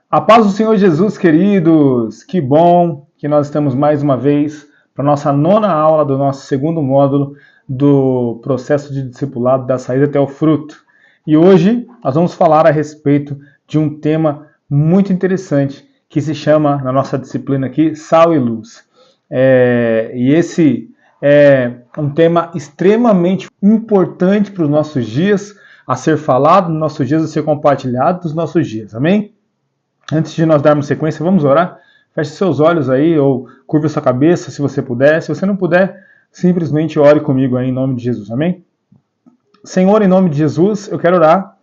A paz do Senhor Jesus, queridos! Que bom que nós estamos mais uma vez para a nossa nona aula do nosso segundo módulo do processo de discipulado da saída até o fruto. E hoje nós vamos falar a respeito de um tema muito interessante que se chama, na nossa disciplina aqui, Sal e Luz. E esse é um tema extremamente importante para os nossos dias, a ser falado nos nossos dias, a ser compartilhado nos nossos dias. Amém? Antes de nós darmos sequência, vamos orar? Feche seus olhos aí, ou curva sua cabeça, se você puder. Se você não puder, simplesmente ore comigo aí, em nome de Jesus, amém? Senhor, em nome de Jesus, eu quero orar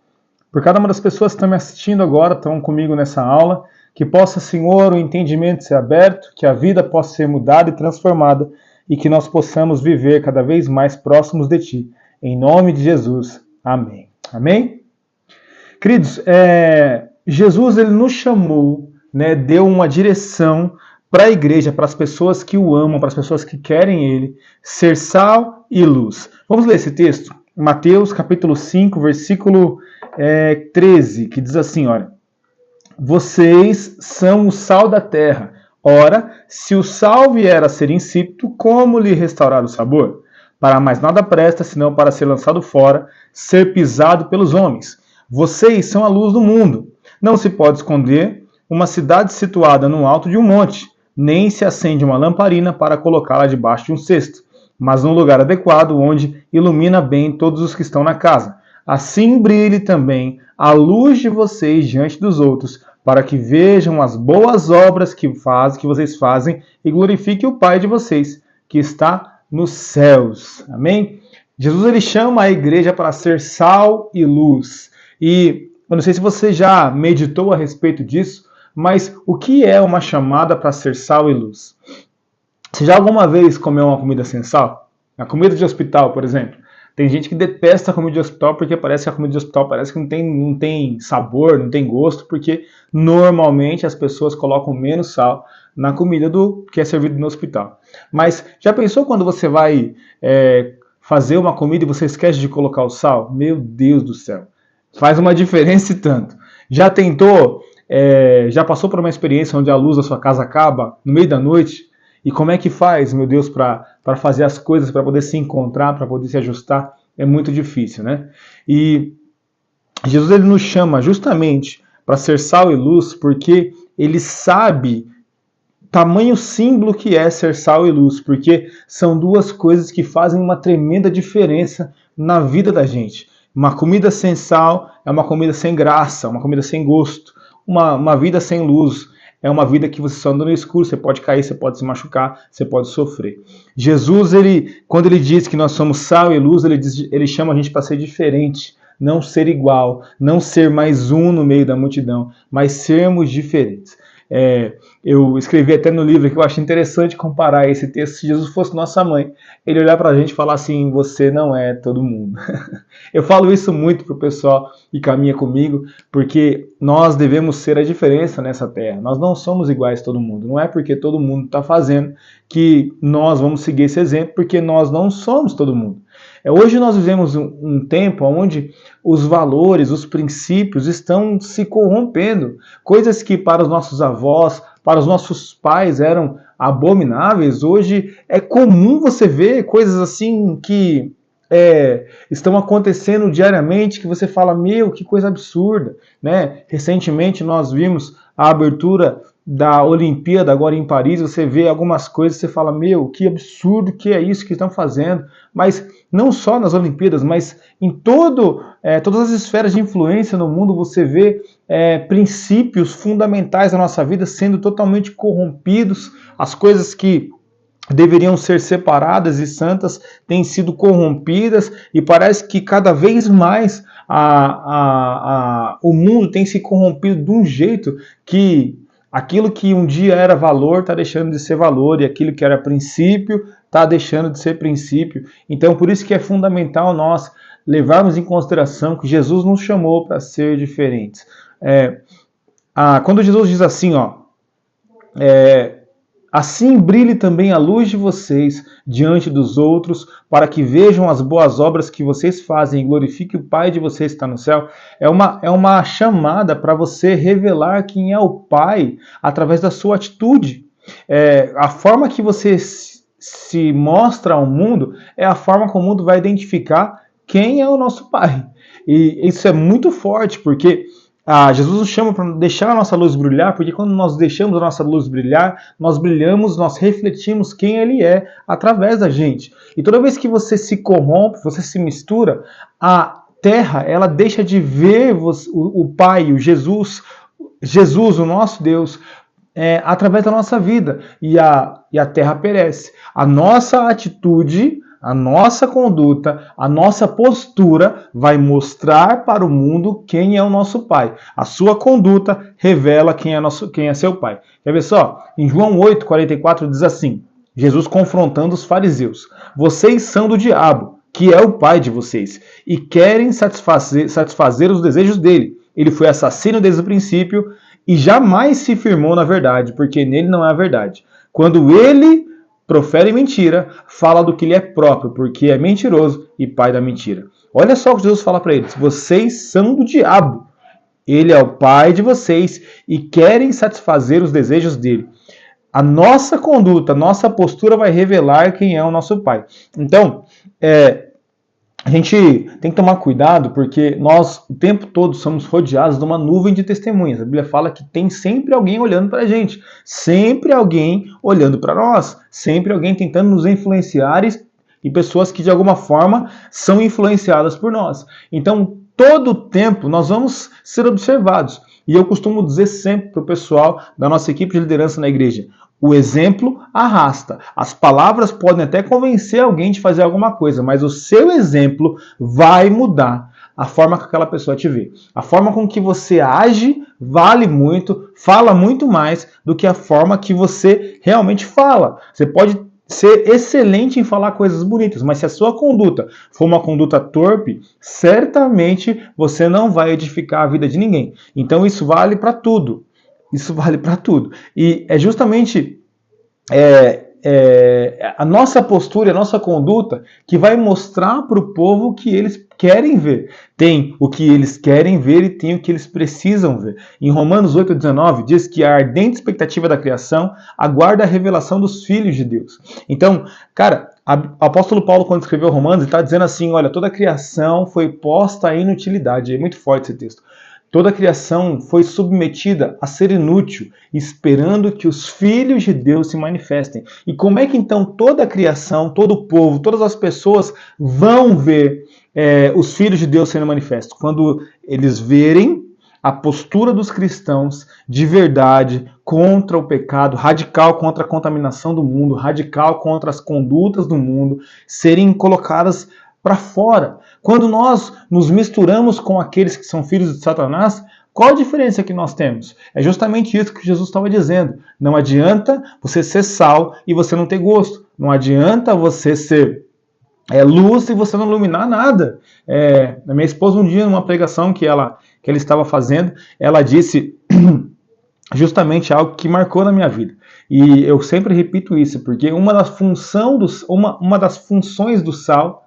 por cada uma das pessoas que estão me assistindo agora, estão comigo nessa aula, que possa, Senhor, o entendimento ser aberto, que a vida possa ser mudada e transformada, e que nós possamos viver cada vez mais próximos de Ti. Em nome de Jesus, amém. Amém? Queridos, Jesus ele nos chamou, né, deu uma direção para a igreja, para as pessoas que o amam, para as pessoas que querem ele, ser sal e luz. Vamos ler esse texto? Mateus capítulo 5, versículo 13, que diz assim, olha: vocês são o sal da terra. Ora, se o sal vier a ser insípido, como lhe restaurar o sabor? Para mais nada presta, senão para ser lançado fora, ser pisado pelos homens. Vocês são a luz do mundo. Não se pode esconder uma cidade situada no alto de um monte, nem se acende uma lamparina para colocá-la debaixo de um cesto, mas num lugar adequado, onde ilumina bem todos os que estão na casa. Assim brilhe também a luz de vocês diante dos outros, para que vejam as boas obras que vocês fazem e glorifiquem o Pai de vocês, que está nos céus. Amém? Jesus ele chama a igreja para ser sal e luz. E eu não sei se você já meditou a respeito disso, mas o que é uma chamada para ser sal e luz? Você já alguma vez comeu uma comida sem sal? A comida de hospital, por exemplo. Tem gente que detesta a comida de hospital porque parece que a comida de hospital parece que não tem sabor, não tem gosto, porque normalmente as pessoas colocam menos sal na comida do que é servido no hospital. Mas já pensou quando você vai fazer uma comida e você esquece de colocar o sal? Meu Deus do céu! Faz uma diferença e tanto. Já tentou, já passou por uma experiência onde a luz da sua casa acaba no meio da noite? E como é que faz, meu Deus, para fazer as coisas, para poder se encontrar, para poder se ajustar? É muito difícil, né? E Jesus ele nos chama justamente para ser sal e luz, porque ele sabe tamanho símbolo que é ser sal e luz, porque são duas coisas que fazem uma tremenda diferença na vida da gente. Uma comida sem sal é uma comida sem graça, uma comida sem gosto. Uma vida sem luz é uma vida que você só anda no escuro, você pode cair, você pode se machucar, você pode sofrer. Jesus, quando ele diz que nós somos sal e luz, ele chama a gente para ser diferente, não ser igual, não ser mais um no meio da multidão, mas sermos diferentes. Eu escrevi até no livro que eu acho interessante comparar esse texto. Se Jesus fosse nossa mãe, ele olhar pra gente e falar assim: você não é todo mundo. Eu falo isso muito pro pessoal que caminha comigo, porque nós devemos ser a diferença nessa terra. Nós não somos iguais a todo mundo. Não é porque todo mundo está fazendo que nós vamos seguir esse exemplo, porque nós não somos todo mundo. Hoje nós vivemos um tempo onde os valores, os princípios estão se corrompendo. Coisas que para os nossos avós, para os nossos pais eram abomináveis, hoje é comum você ver coisas assim que estão acontecendo diariamente, que você fala, meu, que coisa absurda, né? Recentemente nós vimos a abertura da Olimpíada agora em Paris, você vê algumas coisas e você fala, meu, que absurdo que é isso que estão fazendo. Mas não só nas Olimpíadas, mas em todas as esferas de influência no mundo, você vê princípios fundamentais da nossa vida sendo totalmente corrompidos, as coisas que deveriam ser separadas e santas têm sido corrompidas, e parece que cada vez mais o mundo tem se corrompido de um jeito que aquilo que um dia era valor está deixando de ser valor, e aquilo que era princípio está deixando de ser princípio. Então, por isso que é fundamental nós levarmos em consideração que Jesus nos chamou para ser diferentes. Quando Jesus diz assim, Assim brilhe também a luz de vocês diante dos outros, para que vejam as boas obras que vocês fazem e glorifique o Pai de vocês que está no céu. É uma chamada para você revelar quem é o Pai através da sua atitude. A forma que você se mostra ao mundo é a forma como o mundo vai identificar quem é o nosso Pai. E isso é muito forte, porque Jesus nos chama para deixar a nossa luz brilhar, porque quando nós deixamos a nossa luz brilhar, nós brilhamos, nós refletimos quem Ele é através da gente. E toda vez que você se corrompe, você se mistura, a terra ela deixa de ver o Pai, o Jesus, o nosso Deus, através da nossa vida. E a terra perece. A nossa atitude, a nossa conduta, a nossa postura vai mostrar para o mundo quem é o nosso Pai. A sua conduta revela quem é seu Pai. Quer ver só? Em João 8,44 diz assim, Jesus confrontando os fariseus. Vocês são do diabo, que é o pai de vocês, e querem satisfazer os desejos dele. Ele foi assassino desde o princípio e jamais se firmou na verdade, porque nele não há verdade. Quando ele profere mentira, fala do que lhe é próprio, porque é mentiroso e pai da mentira. Olha só o que Jesus fala para eles. Vocês são do diabo. Ele é o pai de vocês e querem satisfazer os desejos dele. A nossa conduta, a nossa postura vai revelar quem é o nosso pai. Então, a gente tem que tomar cuidado porque nós o tempo todo somos rodeados de uma nuvem de testemunhas. A Bíblia fala que tem sempre alguém olhando para a gente, sempre alguém olhando para nós, sempre alguém tentando nos influenciar e pessoas que de alguma forma são influenciadas por nós. Então, todo o tempo nós vamos ser observados. E eu costumo dizer sempre para o pessoal da nossa equipe de liderança na igreja, o exemplo arrasta. As palavras podem até convencer alguém de fazer alguma coisa, mas o seu exemplo vai mudar a forma que aquela pessoa te vê. A forma com que você age vale muito, fala muito mais do que a forma que você realmente fala. Você pode ser excelente em falar coisas bonitas, mas se a sua conduta for uma conduta torpe, certamente você não vai edificar a vida de ninguém. Então isso vale para tudo. Isso vale para tudo. E é justamente a nossa postura, a nossa conduta que vai mostrar para o povo que eles querem ver. Tem o que eles querem ver e tem o que eles precisam ver. Em Romanos 8,19 diz que a ardente expectativa da criação aguarda a revelação dos filhos de Deus. Então, cara, o apóstolo Paulo, quando escreveu Romanos, ele está dizendo assim, olha, toda a criação foi posta à inutilidade. É muito forte esse texto. Toda a criação foi submetida a ser inútil, esperando que os filhos de Deus se manifestem. E como é que então toda a criação, todo o povo, todas as pessoas vão ver os filhos de Deus sendo manifestos? Quando eles verem a postura dos cristãos de verdade contra o pecado, radical contra a contaminação do mundo, radical contra as condutas do mundo, serem colocadas para fora. Quando nós nos misturamos com aqueles que são filhos de Satanás, qual a diferença que nós temos? É justamente isso que Jesus estava dizendo. Não adianta você ser sal e você não ter gosto. Não adianta você ser luz e você não iluminar nada. A minha esposa um dia, numa pregação que ela estava fazendo, ela disse justamente algo que marcou na minha vida. E eu sempre repito isso, porque uma das funções do sal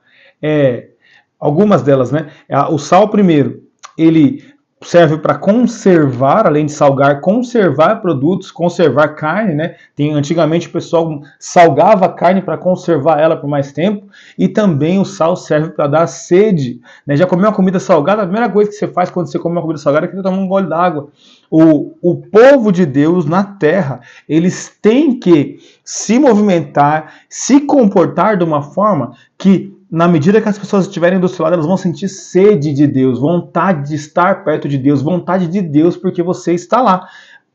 algumas delas, né? O sal, primeiro, ele serve para conservar, além de salgar, conservar produtos, conservar carne, né? Antigamente o pessoal salgava a carne para conservar ela por mais tempo, e também o sal serve para dar sede, né? Já comeu uma comida salgada? A primeira coisa que você faz quando você come uma comida salgada é que tomar um gole d'água. O povo de Deus na terra, eles têm que se movimentar, se comportar de uma forma que, na medida que as pessoas estiverem do seu lado, elas vão sentir sede de Deus, vontade de estar perto de Deus, vontade de Deus porque você está lá.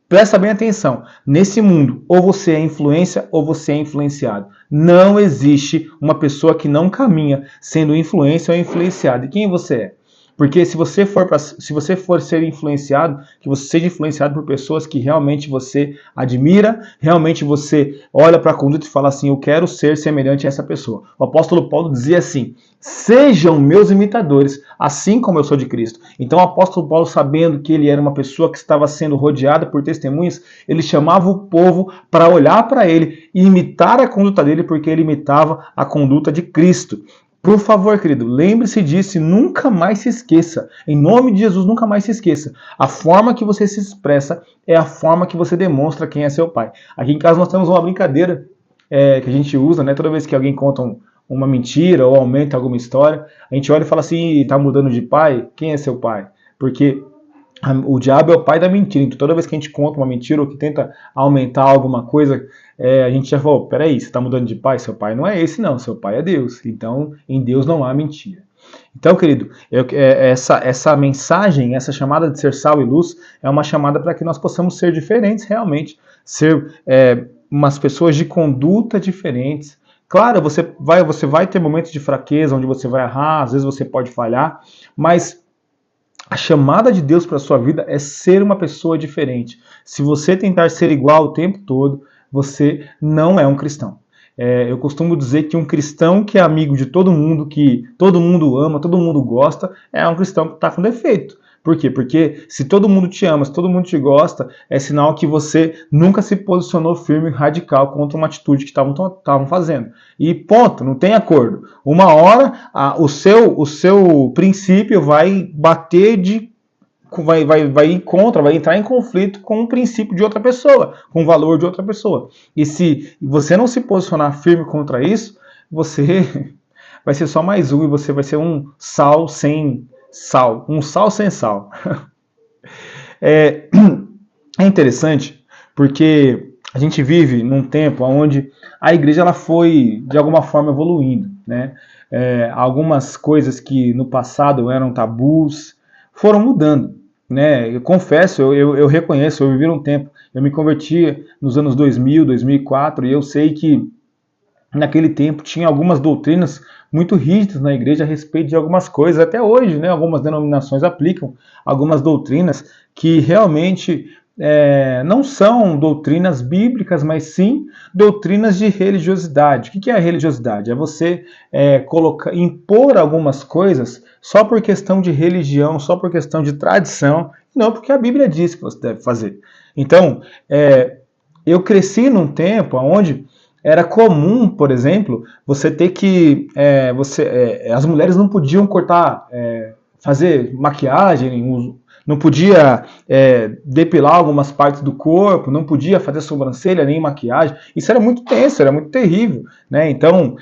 Presta bem atenção, nesse mundo, ou você é influência ou você é influenciado. Não existe uma pessoa que não caminha sendo influência ou influenciada. E quem você é? Porque se você for ser influenciado, que você seja influenciado por pessoas que realmente você admira, realmente você olha para a conduta e fala assim, eu quero ser semelhante a essa pessoa. O apóstolo Paulo dizia assim, sejam meus imitadores, assim como eu sou de Cristo. Então o apóstolo Paulo, sabendo que ele era uma pessoa que estava sendo rodeada por testemunhas, ele chamava o povo para olhar para ele e imitar a conduta dele, porque ele imitava a conduta de Cristo. Por favor, querido, lembre-se disso e nunca mais se esqueça. Em nome de Jesus, nunca mais se esqueça. A forma que você se expressa é a forma que você demonstra quem é seu pai. Aqui em casa nós temos uma brincadeira que a gente usa, né? Toda vez que alguém conta uma mentira ou aumenta alguma história, a gente olha e fala assim, tá mudando de pai? Quem é seu pai? Porque o diabo é o pai da mentira. Então toda vez que a gente conta uma mentira ou que tenta aumentar alguma coisa, a gente já falou, peraí, você está mudando de pai? Seu pai não é esse não, seu pai é Deus. Então em Deus não há mentira. Então, querido, essa mensagem, essa chamada de ser sal e luz, é uma chamada para que nós possamos ser diferentes realmente, ser umas pessoas de conduta diferentes. Claro, você vai ter momentos de fraqueza, onde você vai errar, às vezes você pode falhar, mas a chamada de Deus para a sua vida é ser uma pessoa diferente. Se você tentar ser igual o tempo todo, você não é um cristão. Eu costumo dizer que um cristão que é amigo de todo mundo, que todo mundo ama, todo mundo gosta, é um cristão que está com defeito. Por quê? Porque se todo mundo te ama, se todo mundo te gosta, é sinal que você nunca se posicionou firme e radical contra uma atitude que estavam fazendo. E ponto, não tem acordo. Uma hora o seu princípio vai bater vai entrar em conflito com o princípio de outra pessoa, com o valor de outra pessoa. E se você não se posicionar firme contra isso, você vai ser só mais um e você vai ser um sal sem sal, um sal sem sal. É interessante porque a gente vive num tempo onde a igreja ela foi de alguma forma evoluindo, né? Algumas coisas que no passado eram tabus foram mudando, né? Eu confesso, eu reconheço, eu vivi um tempo, eu me converti nos anos 2000, 2004 e eu sei que naquele tempo tinha algumas doutrinas muito rígidas na igreja a respeito de algumas coisas. Até hoje, né, algumas denominações aplicam algumas doutrinas que realmente não são doutrinas bíblicas, mas sim doutrinas de religiosidade. O que é a religiosidade? É você impor algumas coisas só por questão de religião, só por questão de tradição, não porque a Bíblia diz que você deve fazer. Então, eu cresci num tempo onde era comum, por exemplo, você ter que... as mulheres não podiam fazer maquiagem, não podia depilar algumas partes do corpo, não podia fazer sobrancelha nem maquiagem. Isso era muito tenso, era muito terrível, né? Então,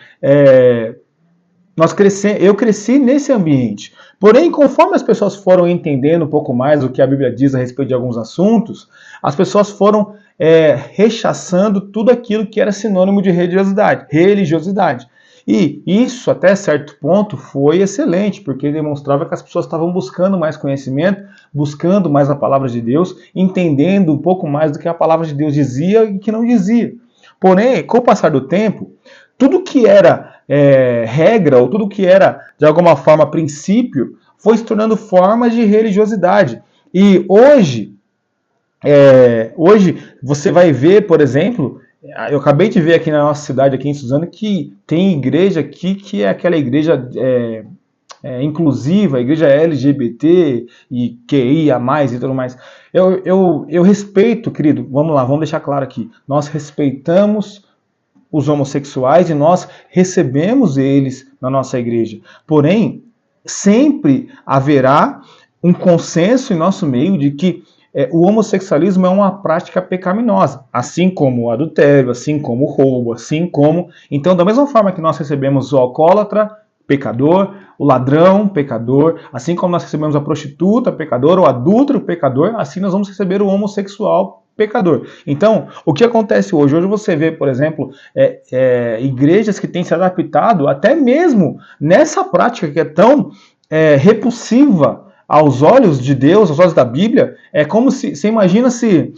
eu cresci nesse ambiente. Porém, conforme as pessoas foram entendendo um pouco mais o que a Bíblia diz a respeito de alguns assuntos, as pessoas foram rechaçando tudo aquilo que era sinônimo de religiosidade. E isso, até certo ponto, foi excelente, porque demonstrava que as pessoas estavam buscando mais conhecimento, buscando mais a palavra de Deus, entendendo um pouco mais do que a palavra de Deus dizia e que não dizia. Porém, com o passar do tempo, tudo que era regra, ou tudo que era, de alguma forma, princípio, foi se tornando formas de religiosidade. E hoje você vai ver, por exemplo, eu acabei de ver aqui na nossa cidade, aqui em Suzano, que tem igreja aqui que é aquela igreja inclusiva, a igreja LGBT e QIA+, e tudo mais. Eu respeito, querido, vamos lá, vamos deixar claro aqui, nós respeitamos os homossexuais e nós recebemos eles na nossa igreja. Porém, sempre haverá um consenso em nosso meio de que o homossexualismo é uma prática pecaminosa, assim como o adultério, assim como o roubo, assim como... Então, da mesma forma que nós recebemos o alcoólatra, pecador, o ladrão, pecador, assim como nós recebemos a prostituta, pecador, o adúltero, pecador, assim nós vamos receber o homossexual, pecador. Então, o que acontece hoje? Hoje você vê, por exemplo, igrejas que têm se adaptado até mesmo nessa prática que é tão repulsiva aos olhos de Deus, aos olhos da Bíblia. É como se, você imagina se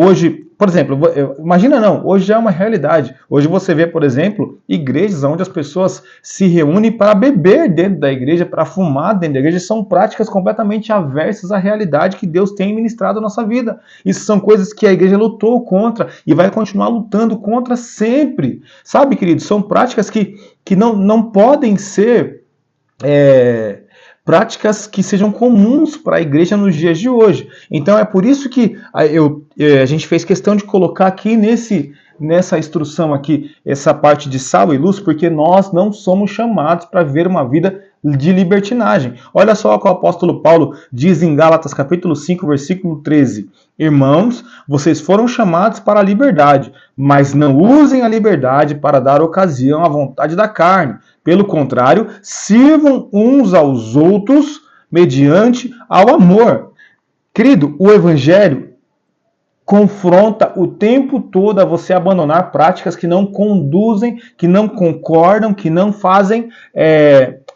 hoje por exemplo, imagina não, hoje já é uma realidade. Hoje você vê, por exemplo, igrejas onde as pessoas se reúnem para beber dentro da igreja, para fumar dentro da igreja. São práticas completamente aversas à realidade que Deus tem ministrado na nossa vida. Isso são coisas que a igreja lutou contra e vai continuar lutando contra sempre. Sabe, queridos, são práticas que não podem ser práticas que sejam comuns para a igreja nos dias de hoje. Então é por isso que a gente fez questão de colocar aqui nessa instrução aqui, essa parte de sal e luz, porque nós não somos chamados para ver uma vida de libertinagem. Olha só o que o apóstolo Paulo diz em Gálatas capítulo 5, versículo 13. Irmãos, vocês foram chamados para a liberdade, mas não usem a liberdade para dar ocasião à vontade da carne. Pelo contrário, sirvam uns aos outros mediante ao amor. Querido, o evangelho confronta o tempo todo a você abandonar práticas que não conduzem, que não concordam, que não fazem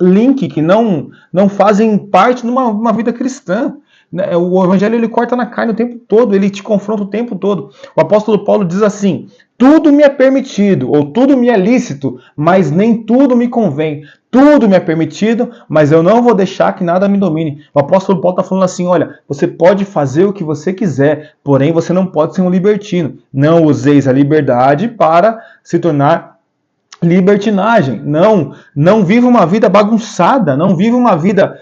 link, que não fazem parte de uma vida cristã. O evangelho ele corta na carne o tempo todo, ele te confronta o tempo todo. O apóstolo Paulo diz assim: tudo me é permitido, ou tudo me é lícito, mas nem tudo me convém. Tudo me é permitido, mas eu não vou deixar que nada me domine. O apóstolo Paulo está falando assim, olha, você pode fazer o que você quiser, porém você não pode ser um libertino. Não useis a liberdade para se tornar libertinagem. Não viva uma vida bagunçada, não viva uma vida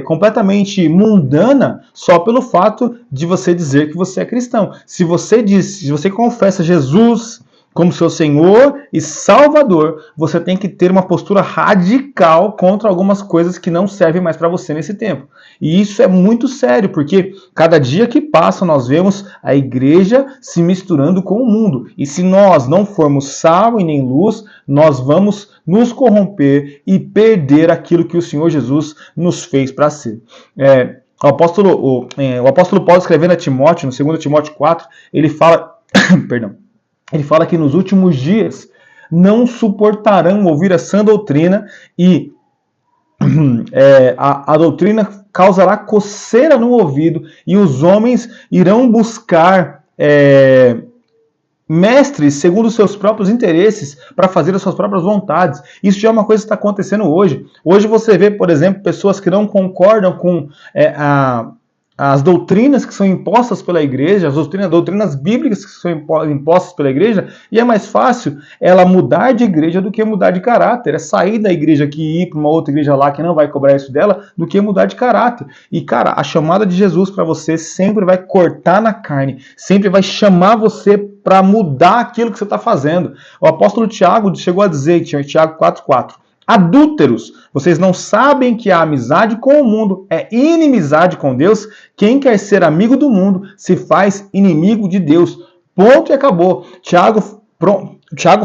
completamente mundana só pelo fato de você dizer que você é cristão. Se você confessa Jesus como seu Senhor e Salvador, você tem que ter uma postura radical contra algumas coisas que não servem mais para você nesse tempo. E isso é muito sério, porque cada dia que passa nós vemos a igreja se misturando com o mundo. E se nós não formos sal e nem luz, nós vamos nos corromper e perder aquilo que o Senhor Jesus nos fez para ser. O apóstolo Paulo, escrevendo a Timóteo, no 2 Timóteo 4, ele fala, perdão, ele fala que nos últimos dias não suportarão ouvir a sã doutrina e a doutrina causará coceira no ouvido e os homens irão buscar mestres segundo os seus próprios interesses para fazer as suas próprias vontades. Isso já é uma coisa que está acontecendo hoje. Hoje você vê, por exemplo, pessoas que não concordam com as doutrinas que são impostas pela igreja, as doutrinas bíblicas que são impostas pela igreja, e é mais fácil ela mudar de igreja do que mudar de caráter. É sair da igreja aqui e ir para uma outra igreja lá que não vai cobrar isso dela, do que mudar de caráter. E, cara, a chamada de Jesus para você sempre vai cortar na carne, sempre vai chamar você para mudar aquilo que você está fazendo. O apóstolo Tiago chegou a dizer, Tiago 4,4, adúlteros, vocês não sabem que a amizade com o mundo é inimizade com Deus? Quem quer ser amigo do mundo se faz inimigo de Deus. Ponto e acabou. Tiago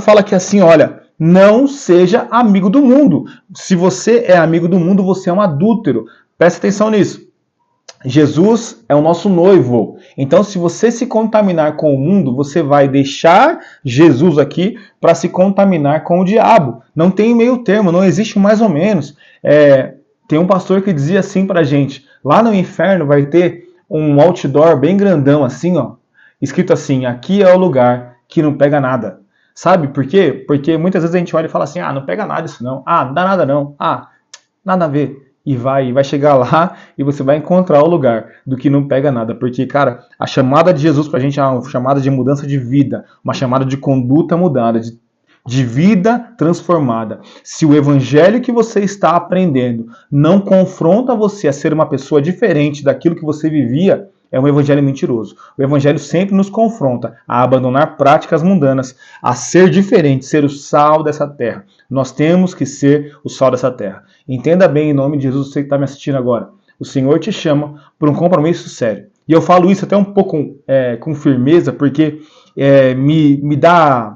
fala que assim, olha, não seja amigo do mundo. Se você é amigo do mundo, você é um adúltero. Presta atenção nisso. Jesus é o nosso noivo. Então, se você se contaminar com o mundo, você vai deixar Jesus aqui para se contaminar com o diabo. Não tem meio termo, não existe mais ou menos. Tem um pastor que dizia assim pra gente, lá no inferno vai ter um outdoor bem grandão assim, ó, escrito assim, aqui é o lugar que não pega nada. Sabe por quê? Porque muitas vezes a gente olha e fala assim, não pega nada isso não. Não dá nada não. Nada a ver. E vai chegar lá e você vai encontrar o lugar do que não pega nada. Porque, cara, a chamada de Jesus pra gente é uma chamada de mudança de vida, uma chamada de conduta mudada, de vida transformada. Se o evangelho que você está aprendendo não confronta você a ser uma pessoa diferente daquilo que você vivia, é um evangelho mentiroso. O evangelho sempre nos confronta a abandonar práticas mundanas, a ser diferente, ser o sal dessa terra. Nós temos que ser o sal dessa terra. Entenda bem, em nome de Jesus, você que está me assistindo agora. O Senhor te chama por um compromisso sério. E eu falo isso até um pouco com firmeza, porque me dá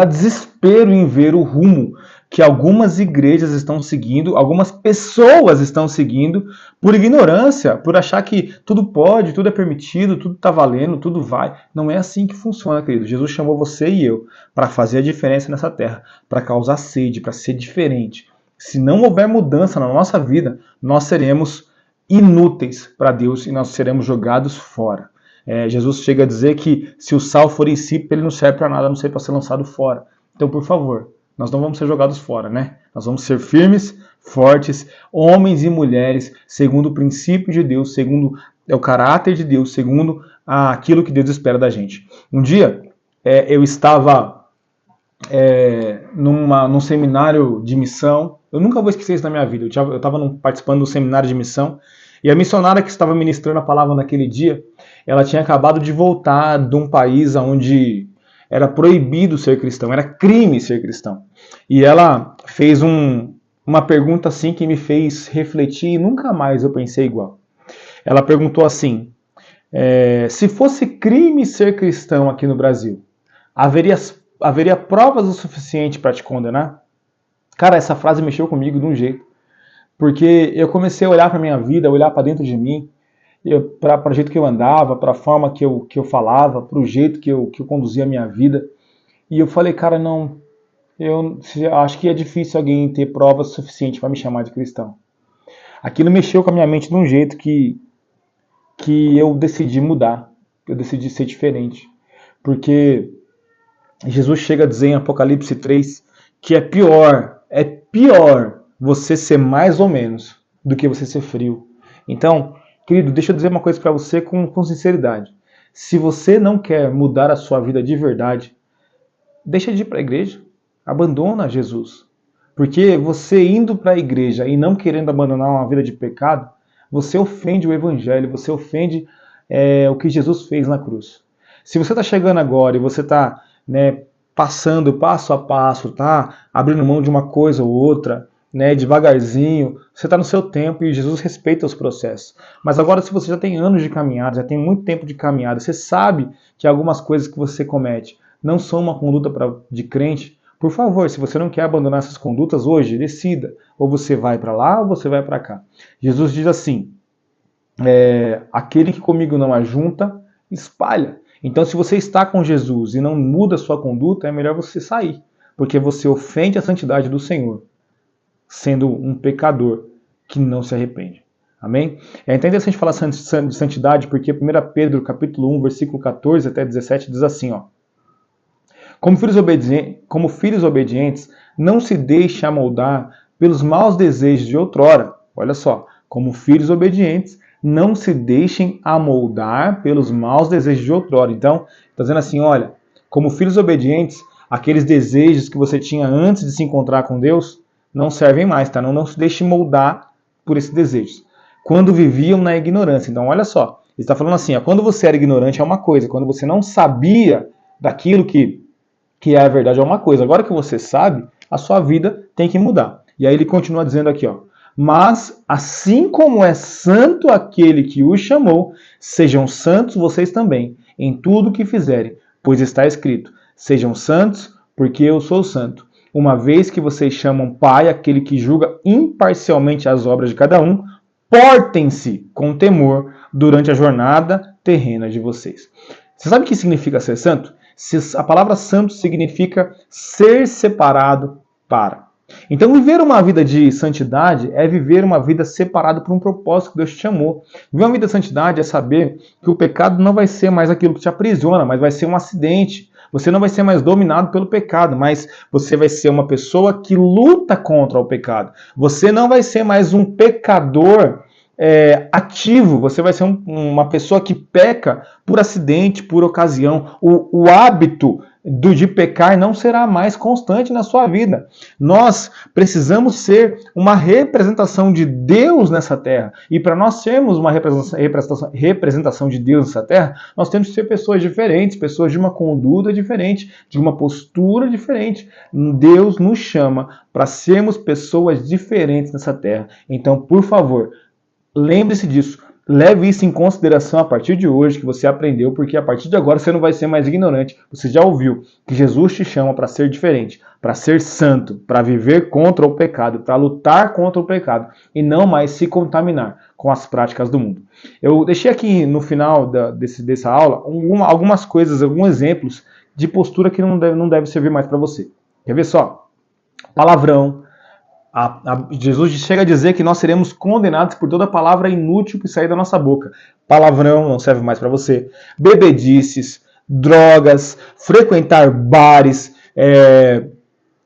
desespero em ver o rumo que algumas igrejas estão seguindo, algumas pessoas estão seguindo por ignorância, por achar que tudo pode, tudo é permitido, tudo está valendo, tudo vai. Não é assim que funciona, querido. Jesus chamou você e eu para fazer a diferença nessa terra, para causar sede, para ser diferente. Se não houver mudança na nossa vida, nós seremos inúteis para Deus e nós seremos jogados fora. Jesus chega a dizer que se o sal for insípido, ele não serve para nada, a não ser para ser lançado fora. Então, por favor, nós não vamos ser jogados fora, né? Nós vamos ser firmes, fortes, homens e mulheres, segundo o princípio de Deus, segundo o caráter de Deus, segundo aquilo que Deus espera da gente. Um dia, eu estava num seminário de missão. Eu nunca vou esquecer isso na minha vida. Eu estava participando de um seminário de missão, e a missionária que estava ministrando a palavra naquele dia, ela tinha acabado de voltar de um país onde era proibido ser cristão, era crime ser cristão. E ela fez uma pergunta assim que me fez refletir e nunca mais eu pensei igual. Ela perguntou assim, se fosse crime ser cristão aqui no Brasil, haveria provas o suficiente para te condenar? Cara, essa frase mexeu comigo de um jeito. Porque eu comecei a olhar para a minha vida, olhar para dentro de mim, para o jeito que eu andava, para a forma que eu falava, para o jeito que eu conduzia a minha vida. E eu falei, cara, não, eu acho que é difícil alguém ter provas suficientes para me chamar de cristão. Aquilo mexeu com a minha mente de um jeito que eu decidi mudar, eu decidi ser diferente. Porque Jesus chega a dizer em Apocalipse 3 que é pior você ser mais ou menos do que você ser frio. Então, querido, deixa eu dizer uma coisa para você com sinceridade. Se você não quer mudar a sua vida de verdade, deixa de ir para a igreja. Abandona Jesus. Porque você indo para a igreja e não querendo abandonar uma vida de pecado, você ofende o evangelho, você ofende o que Jesus fez na cruz. Se você está chegando agora e você está passando passo a passo, tá abrindo mão de uma coisa ou outra, devagarzinho, você está no seu tempo e Jesus respeita os processos. Mas agora, se você já tem anos de caminhada, já tem muito tempo de caminhada, você sabe que algumas coisas que você comete não são uma conduta de crente, por favor, se você não quer abandonar essas condutas hoje, decida. Ou você vai para lá ou você vai para cá. Jesus diz assim, aquele que comigo não ajunta, espalha. Então, se você está com Jesus e não muda a sua conduta, é melhor você sair, porque você ofende a santidade do Senhor, sendo um pecador que não se arrepende. Amém? É interessante falar de santidade, porque 1 Pedro capítulo 1, versículo 14 até 17 diz assim, como filhos obedientes, não se deixe amoldar pelos maus desejos de outrora. Olha só, como filhos obedientes, não se deixem amoldar pelos maus desejos de outrora. Então, está dizendo assim, olha, como filhos obedientes, aqueles desejos que você tinha antes de se encontrar com Deus, não servem mais, tá? Não se deixe moldar por esses desejos. Quando viviam na ignorância. Então, olha só, ele está falando assim, quando você era ignorante é uma coisa, quando você não sabia daquilo que é a verdade é uma coisa. Agora que você sabe, a sua vida tem que mudar. E aí ele continua dizendo aqui, mas assim como é santo aquele que os chamou, sejam santos vocês também, em tudo que fizerem, pois está escrito, sejam santos, porque eu sou santo. Uma vez que vocês chamam Pai aquele que julga imparcialmente as obras de cada um, portem-se com temor durante a jornada terrena de vocês. Você sabe o que significa ser santo? A palavra santo significa ser separado para. Então, viver uma vida de santidade é viver uma vida separada por um propósito que Deus te chamou. Viver uma vida de santidade é saber que o pecado não vai ser mais aquilo que te aprisiona, mas vai ser um acidente. Você não vai ser mais dominado pelo pecado, mas você vai ser uma pessoa que luta contra o pecado. Você não vai ser mais um pecador ativo, você vai ser uma pessoa que peca por acidente, por ocasião. O hábito de pecar não será mais constante na sua vida. Nós precisamos ser uma representação de Deus nessa terra. E para nós sermos uma representação de Deus nessa terra, nós temos que ser pessoas diferentes, pessoas de uma conduta diferente, de uma postura diferente. Deus nos chama para sermos pessoas diferentes nessa terra. Então, por favor, lembre-se disso. Leve isso em consideração a partir de hoje que você aprendeu, porque a partir de agora você não vai ser mais ignorante. Você já ouviu que Jesus te chama para ser diferente, para ser santo, para viver contra o pecado, para lutar contra o pecado e não mais se contaminar com as práticas do mundo. Eu deixei aqui no final dessa aula algumas coisas, alguns exemplos de postura que não deve servir mais para você. Quer ver só? Palavrão, Jesus chega a dizer que nós seremos condenados por toda palavra inútil que sair da nossa boca. Palavrão não serve mais para você. Bebedices, drogas, frequentar bares,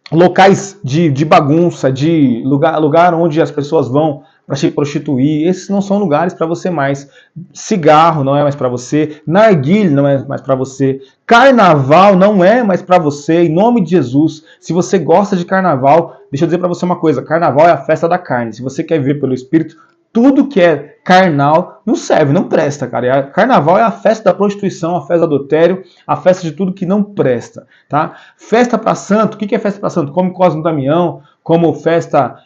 locais de bagunça, de lugar onde as pessoas vão para se prostituir, esses não são lugares para você mais. Cigarro não é mais para você, narguilé não é mais para você, carnaval não é mais para você, em nome de Jesus. Se você gosta de carnaval, deixa eu dizer para você uma coisa, carnaval é a festa da carne. Se você quer viver pelo Espírito, tudo que é carnal não serve, não presta, cara. Carnaval é a festa da prostituição, a festa do adultério, a festa de tudo que não presta, tá? Festa para santo, o que é festa para santo? Como Cosme Damião, como festa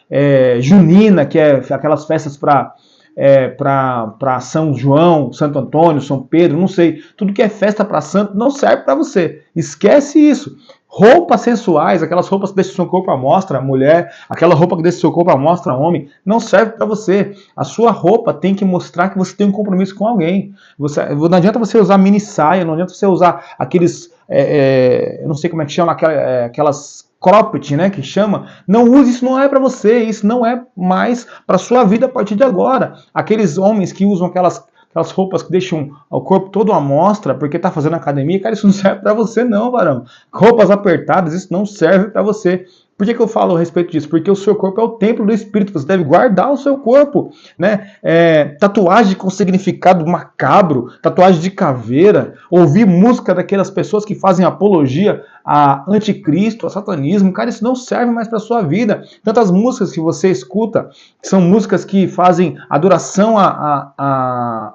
junina, que é aquelas festas para São João, Santo Antônio, São Pedro, não sei. Tudo que é festa para santo não serve para você. Esquece isso. Roupas sensuais, aquelas roupas que deixam seu corpo à mostra, mulher, aquela roupa que deixa seu corpo à mostra, homem, não serve para você. A sua roupa tem que mostrar que você tem um compromisso com alguém. Não adianta você usar mini saia, não adianta você usar aqueles, eu não sei como é que chama, aquelas cropped, né, que chama. Não use, isso não é para você, isso não é mais para sua vida a partir de agora. Aqueles homens que usam aquelas roupas que deixam o corpo todo à mostra porque tá fazendo academia, cara, isso não serve para você não, varão. Roupas apertadas, isso não serve para você. Por que eu falo a respeito disso? Porque o seu corpo é o templo do Espírito, você deve guardar o seu corpo, né? Tatuagem com significado macabro, tatuagem de caveira, ouvir música daquelas pessoas que fazem apologia a anticristo, a satanismo, cara, isso não serve mais para sua vida. Tantas músicas que você escuta são músicas que fazem adoração a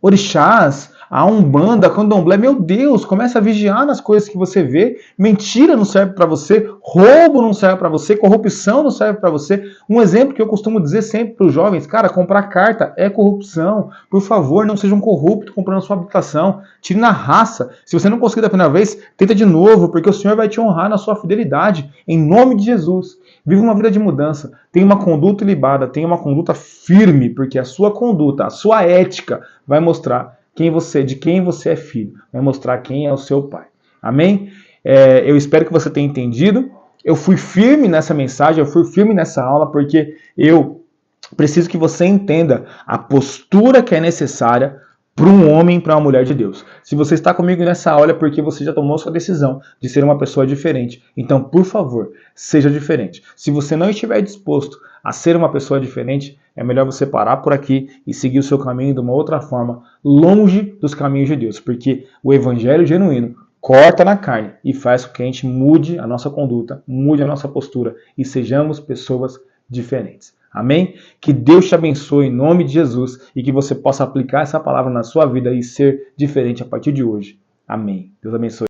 orixás, a umbanda, a candomblé. Meu Deus, começa a vigiar nas coisas que você vê. Mentira não serve para você, roubo não serve para você, corrupção não serve para você. Um exemplo que eu costumo dizer sempre para os jovens, cara, comprar carta é corrupção. Por favor, não seja um corrupto comprando sua habitação. Tire na raça. Se você não conseguir da primeira vez, tenta de novo, porque o Senhor vai te honrar na sua fidelidade. Em nome de Jesus. Viva uma vida de mudança. Tenha uma conduta ilibada, tenha uma conduta firme, porque a sua conduta, a sua ética vai mostrar de quem você é filho, vai mostrar quem é o seu pai. Amém? Eu espero que você tenha entendido. Eu fui firme nessa mensagem, eu fui firme nessa aula, porque eu preciso que você entenda a postura que é necessária para um homem, para uma mulher de Deus. Se você está comigo nessa aula é porque você já tomou sua decisão de ser uma pessoa diferente. Então, por favor, seja diferente. Se você não estiver disposto a ser uma pessoa diferente, é melhor você parar por aqui e seguir o seu caminho de uma outra forma, longe dos caminhos de Deus, porque o evangelho genuíno corta na carne e faz com que a gente mude a nossa conduta, mude a nossa postura e sejamos pessoas diferentes. Amém? Que Deus te abençoe em nome de Jesus e que você possa aplicar essa palavra na sua vida e ser diferente a partir de hoje. Amém. Deus abençoe.